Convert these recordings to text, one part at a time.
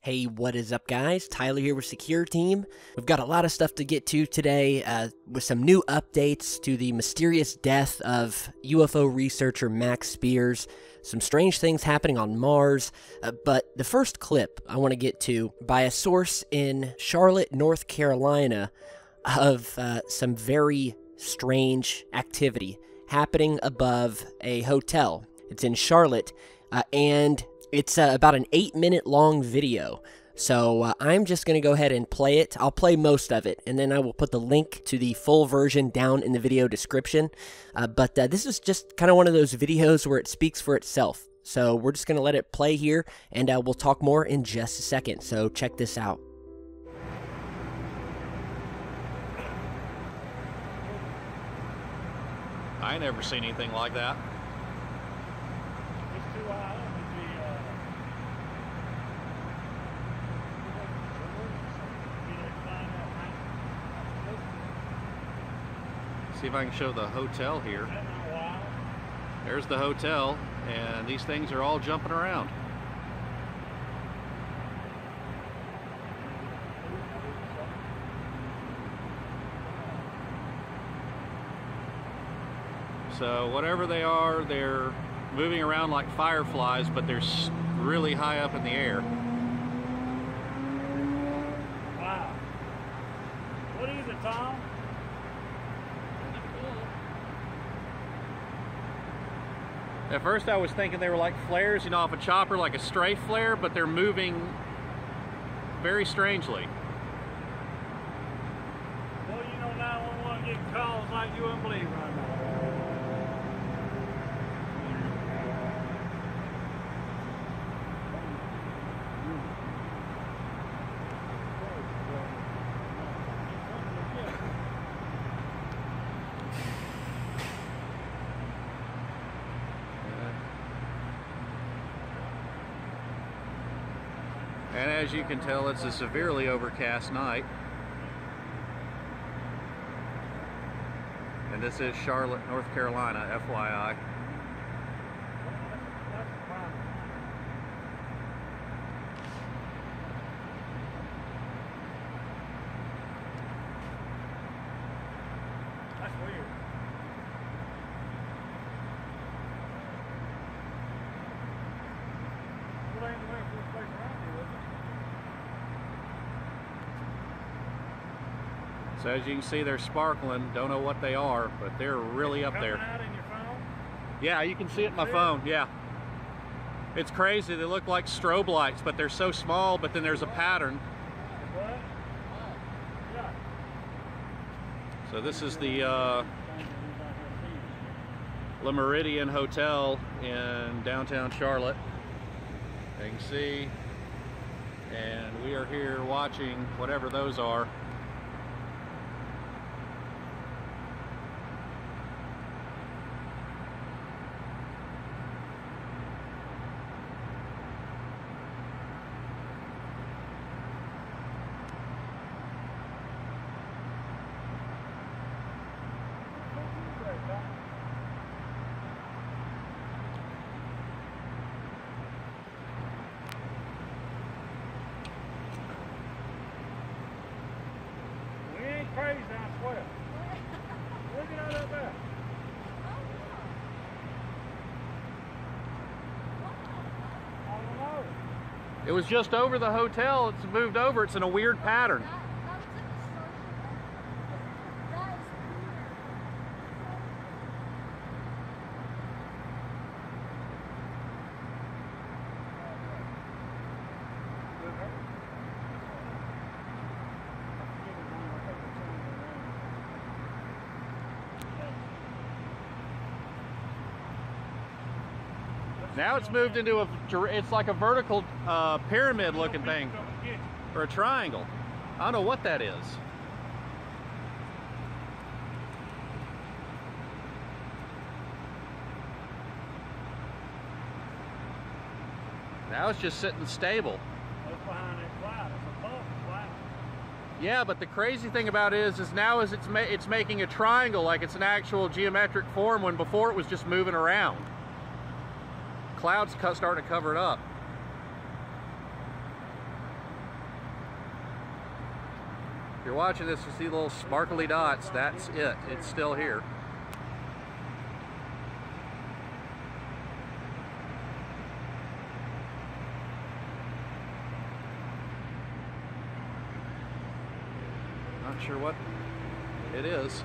Hey, what is up, guys? Tyler here with Secureteam. We've got a lot of stuff to get to today with some new updates to the mysterious death of UFO researcher Max Spears, some strange things happening on Mars, but the first clip I want to get to by a source in Charlotte, North Carolina, of some very strange activity happening above a hotel. It's in Charlotte, and it's about an 8-minute long video, so I'm just going to go ahead and play it. I'll play most of it, and then I will put the link to the full version down in the video description. But this is just kind of one of those videos where it speaks for itself. So we're just going to let it play here, and we'll talk more in just a second. So check this out. I ain't never seen anything like that. See if I can show the hotel here. There's the hotel, and these things are all jumping around. So whatever they are, they're moving around like fireflies, but they're really high up in the air. Wow. What is it, Tom? At first I was thinking they were like flares, you know, off a chopper, like a strafe flare, but they're moving very strangely. Well, you know, 911 getting calls like you wouldn't believe right now. And as you can tell, it's a severely overcast night. And this is Charlotte, North Carolina, FYI. That's weird. Well, ain't the way for this place around here, is it? So as you can see, they're sparkling. Don't know what they are, but they're really up there. Coming out in your phone? Yeah, you can see it in my phone, yeah. It's crazy. They look like strobe lights, but they're so small, but then there's a pattern. What? Yeah. So this is the Le Meridian Hotel in downtown Charlotte. You can see, and we are here watching whatever those are. We ain't crazy, I swear. Look at all that there. I don't know. It was just over the hotel. It's moved over. It's in a weird pattern. Now it's moved into it's like a vertical pyramid looking thing, or a triangle. I don't know what that is. Now it's just sitting stable. That's behind that cloud. It's above the cloud. Yeah, but the crazy thing about it is now it's making a triangle like it's an actual geometric form, when before it was just moving around. Clouds starting to cover it up. If you're watching this, you see little sparkly dots. That's it. It's still here. Not sure what it is.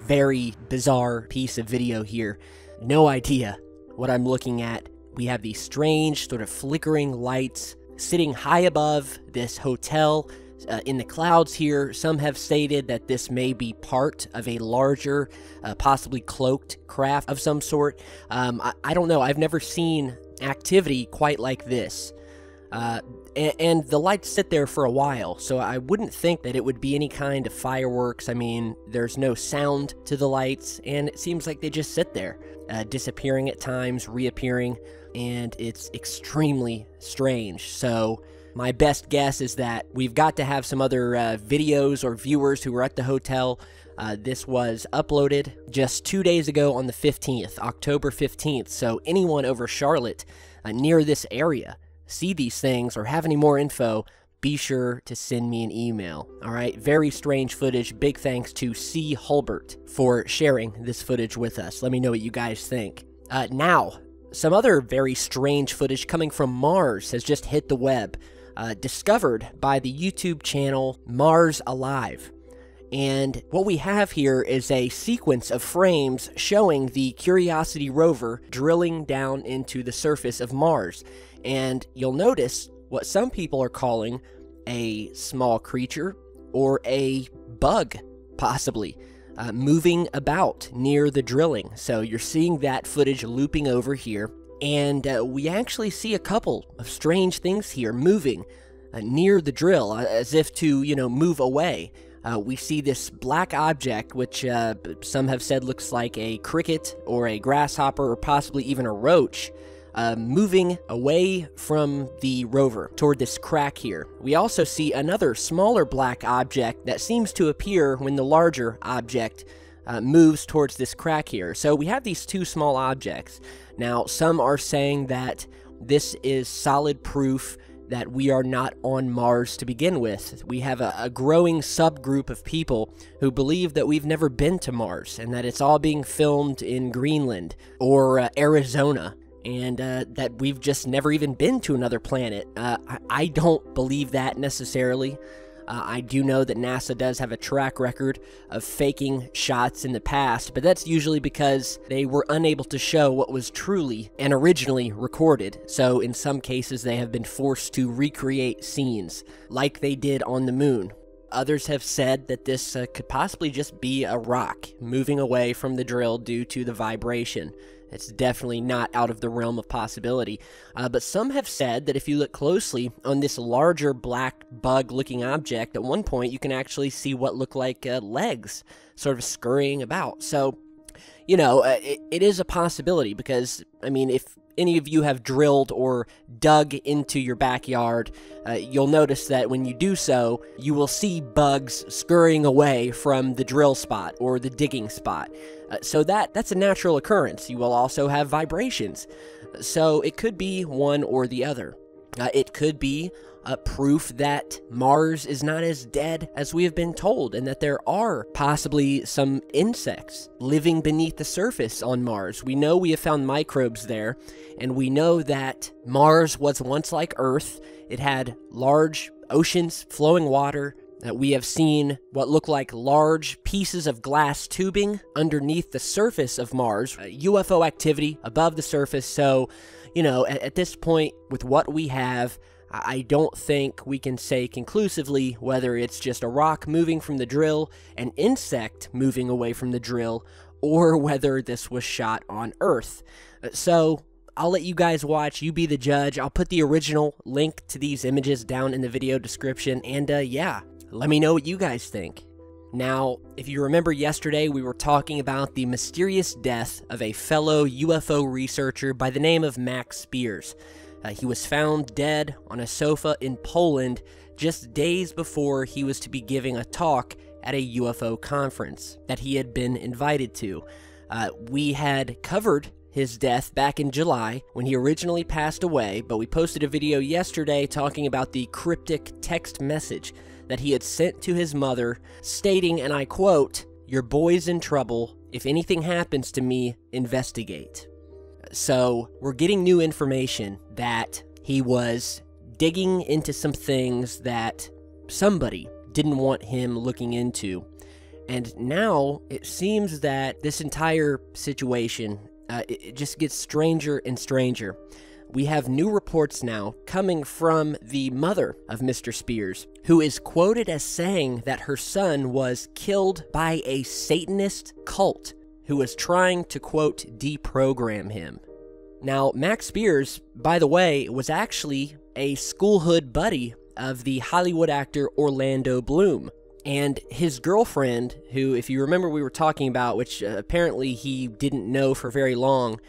Very bizarre piece of video here. No idea what I'm looking at. We have these strange sort of flickering lights sitting high above this hotel in the clouds here. Some have stated that this may be part of a larger, possibly cloaked craft of some sort. I don't know. I've never seen activity quite like this. And the lights sit there for a while, so I wouldn't think that it would be any kind of fireworks. I mean, there's no sound to the lights, and it seems like they just sit there, disappearing at times, reappearing, and it's extremely strange. So my best guess is that we've got to have some other videos or viewers who were at the hotel. This was uploaded just 2 days ago on the 15th, October 15th, so anyone over Charlotte near this area see these things or have any more info, be sure to send me an email. All right, very strange footage. Big thanks to C. Hulbert for sharing this footage with us. Let me know what you guys think. Now, some other very strange footage coming from Mars has just hit the web, discovered by the YouTube channel Mars Alive. And what we have here is a sequence of frames showing the Curiosity rover drilling down into the surface of Mars. And you'll notice what some people are calling a small creature or a bug, possibly, moving about near the drilling. So you're seeing that footage looping over here. And we actually see a couple of strange things here moving near the drill, as if to, move away. We see this black object, which some have said looks like a cricket or a grasshopper or possibly even a roach, moving away from the rover toward this crack here. We also see another smaller black object that seems to appear when the larger object moves towards this crack here. So we have these two small objects. Now, some are saying that this is solid proof that we are not on Mars to begin with. We have a growing subgroup of people who believe that we've never been to Mars and that it's all being filmed in Greenland or Arizona, and that we've just never even been to another planet. I don't believe that necessarily. I do know that NASA does have a track record of faking shots in the past, but that's usually because they were unable to show what was truly and originally recorded. So in some cases, they have been forced to recreate scenes like they did on the moon. Others have said that this could possibly just be a rock moving away from the drill due to the vibration. It's definitely not out of the realm of possibility. But some have said that if you look closely on this larger black bug-looking object, at one point you can actually see what look like legs sort of scurrying about. So, it is a possibility because, I mean, if any of you have drilled or dug into your backyard, you'll notice that when you do so, you will see bugs scurrying away from the drill spot or the digging spot. So that's a natural occurrence. You will also have vibrations. So it could be one or the other. It could be proof that Mars is not as dead as we have been told, and that there are possibly some insects living beneath the surface on Mars. We know we have found microbes there, and we know that Mars was once like Earth. It had large oceans, flowing water. We have seen what look like large pieces of glass tubing underneath the surface of Mars, UFO activity above the surface. So, at this point, with what we have, I don't think we can say conclusively whether it's just a rock moving from the drill, an insect moving away from the drill, or whether this was shot on Earth. So I'll let you guys watch. You be the judge. I'll put the original link to these images down in the video description. And yeah, let me know what you guys think. Now, if you remember yesterday, we were talking about the mysterious death of a fellow UFO researcher by the name of Max Spiers. He was found dead on a sofa in Poland just days before he was to be giving a talk at a UFO conference that he had been invited to. We had covered his death back in July when he originally passed away, but we posted a video yesterday talking about the cryptic text message that he had sent to his mother stating, and I quote, "Your boy's in trouble. If anything happens to me, investigate." So we're getting new information that he was digging into some things that somebody didn't want him looking into. And now it seems that this entire situation, it just gets stranger and stranger. We have new reports now coming from the mother of Mr. Spears, who is quoted as saying that her son was killed by a Satanist cult who was trying to, quote, deprogram him. Now, Max Spears, by the way, was actually a schoolhood buddy of the Hollywood actor Orlando Bloom. And his girlfriend, who, if you remember we were talking about, which apparently he didn't know for very long,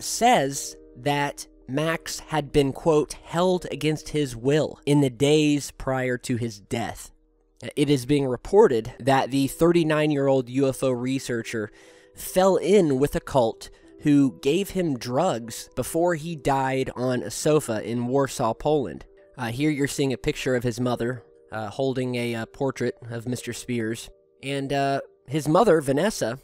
says that Max had been, quote, held against his will in the days prior to his death. It is being reported that the 39-year-old UFO researcher fell in with a cult who gave him drugs before he died on a sofa in Warsaw, Poland. Here you're seeing a picture of his mother holding a portrait of Mr. Spears. And his mother, Vanessa,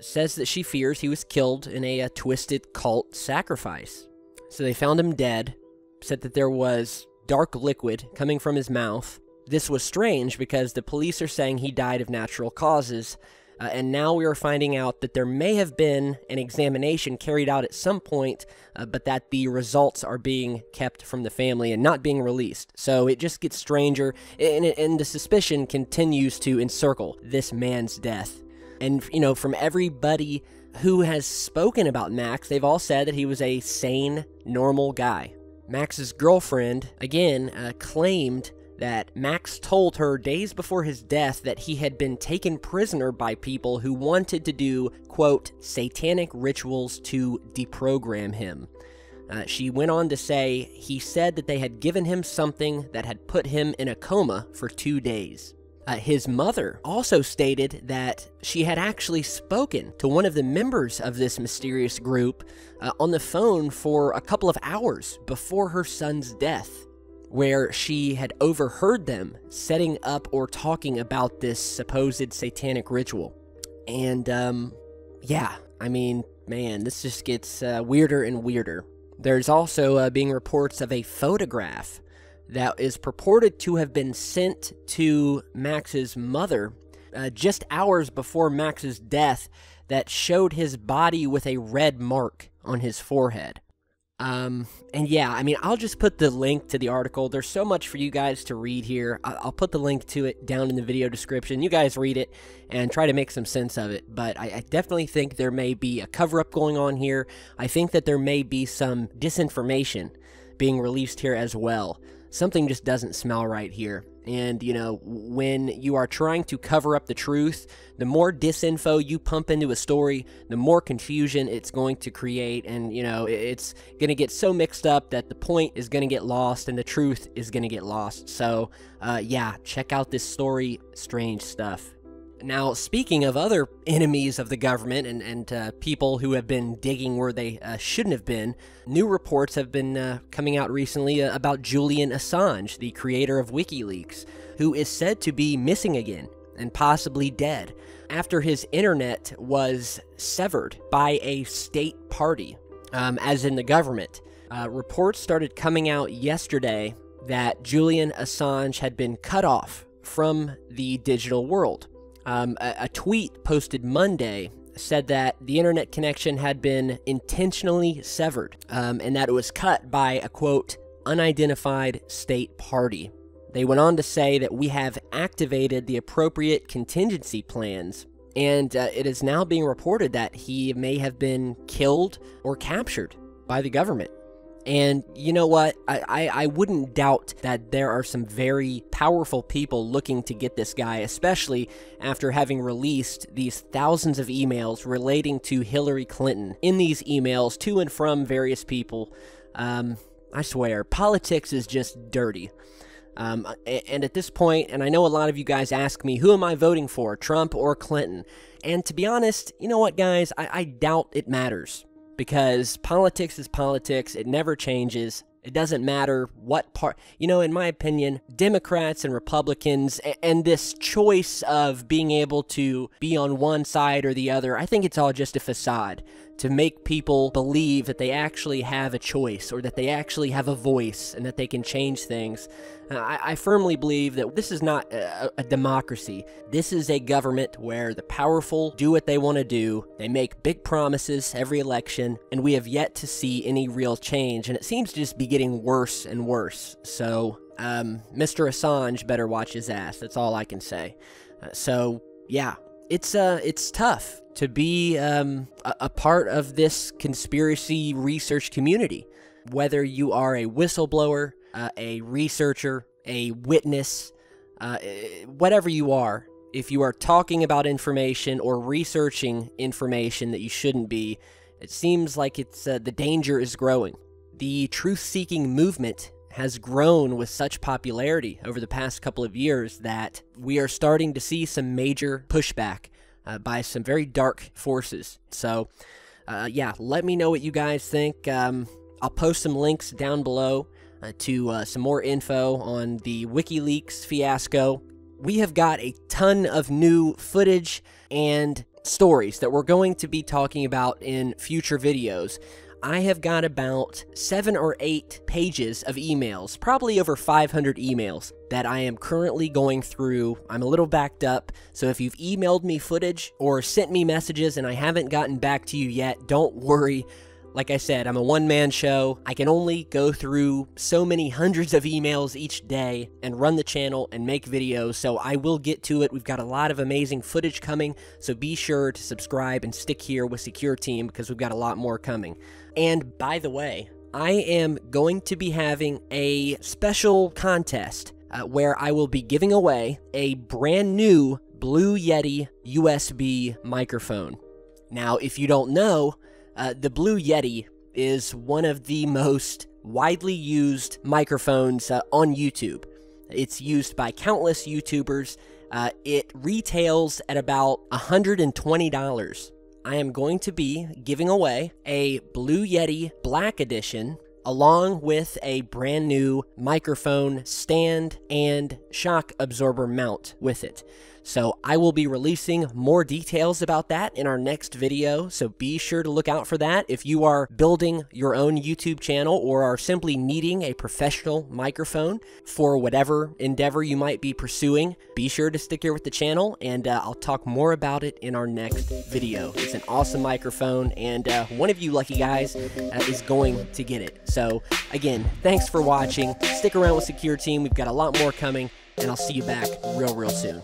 says that she fears he was killed in a twisted cult sacrifice. So they found him dead, said that there was dark liquid coming from his mouth. This was strange because the police are saying he died of natural causes. And now we are finding out that there may have been an examination carried out at some point, but that the results are being kept from the family and not being released. So it just gets stranger, and the suspicion continues to encircle this man's death. And, you know, from everybody who has spoken about Max, they've all said that he was a sane, normal guy. Max's girlfriend, again, claimed that Max told her days before his death that he had been taken prisoner by people who wanted to do, quote, satanic rituals to deprogram him. She went on to say he said that they had given him something that had put him in a coma for 2 days. His mother also stated that she had actually spoken to one of the members of this mysterious group on the phone for a couple of hours before her son's death, where she had overheard them setting up or talking about this supposed satanic ritual. And, yeah, I mean, man, this just gets weirder and weirder. There's also being reports of a photograph that is purported to have been sent to Max's mother just hours before Max's death that showed his body with a red mark on his forehead. And yeah, I mean, I'll just put the link to the article. There's so much for you guys to read here. I'll put the link to it down in the video description. You guys read it and try to make some sense of it. But I definitely think there may be a cover-up going on here. I think that there may be some disinformation being released here as well. Something just doesn't smell right here. And, you know, when you are trying to cover up the truth, the more disinfo you pump into a story, the more confusion it's going to create. And, you know, it's going to get so mixed up that the point is going to get lost and the truth is going to get lost. So, yeah, check out this story. Strange stuff. Now, speaking of other enemies of the government and people who have been digging where they shouldn't have been, new reports have been coming out recently about Julian Assange, the creator of WikiLeaks, who is said to be missing again and possibly dead after his internet was severed by a state party, as in the government. Reports started coming out yesterday that Julian Assange had been cut off from the digital world. A tweet posted Monday said that the internet connection had been intentionally severed, and that it was cut by a, quote, unidentified state party. They went on to say that we have activated the appropriate contingency plans, and it is now being reported that he may have been killed or captured by the government. And you know what? I wouldn't doubt that there are some very powerful people looking to get this guy, especially after having released these thousands of emails relating to Hillary Clinton. In these emails, to and from various people, I swear, politics is just dirty. And at this point, and I know a lot of you guys ask me, who am I voting for, Trump or Clinton? And to be honest, you know what, guys? I doubt it matters. because politics is politics. It never changes. It doesn't matter what part, in my opinion, Democrats and Republicans and this choice of being able to be on one side or the other, I think it's all just a facade to make people believe that they actually have a choice or that they actually have a voice and that they can change things. I firmly believe that this is not a democracy. This is a government where the powerful do what they want to do. They make big promises every election, and we have yet to see any real change, and it seems to just be getting worse and worse. So, Mr. Assange better watch his ass. That's all I can say. Yeah, it's tough to be a part of this conspiracy research community. Whether you are a whistleblower, a researcher, a witness, whatever you are, if you are talking about information or researching information that you shouldn't be, it seems like it's the danger is growing. The truth-seeking movement has grown with such popularity over the past couple of years that we are starting to see some major pushback by some very dark forces. So, yeah, let me know what you guys think. I'll post some links down below to some more info on the WikiLeaks fiasco. We have got a ton of new footage and stories that we're going to be talking about in future videos. I have got about 7 or 8 pages of emails, probably over 500 emails, that I am currently going through. I'm a little backed up, so if you've emailed me footage or sent me messages and I haven't gotten back to you yet, don't worry. Like I said, I'm a one-man show. I can only go through so many hundreds of emails each day and run the channel and make videos, so I will get to it. We've got a lot of amazing footage coming, so be sure to subscribe and stick here with Secureteam because we've got a lot more coming. And by the way, I am going to be having a special contest where I will be giving away a brand new Blue Yeti USB microphone. Now, if you don't know, the Blue Yeti is one of the most widely used microphones on YouTube. It's used by countless YouTubers. It retails at about $120. I am going to be giving away a Blue Yeti Black Edition along with a brand new microphone stand and shock absorber mount with it. So I will be releasing more details about that in our next video, so be sure to look out for that. If you are building your own YouTube channel or are simply needing a professional microphone for whatever endeavor you might be pursuing, be sure to stick here with the channel, and I'll talk more about it in our next video. It's an awesome microphone, and one of you lucky guys is going to get it. So again, thanks for watching. Stick around with Secureteam. We've got a lot more coming, and I'll see you back real soon.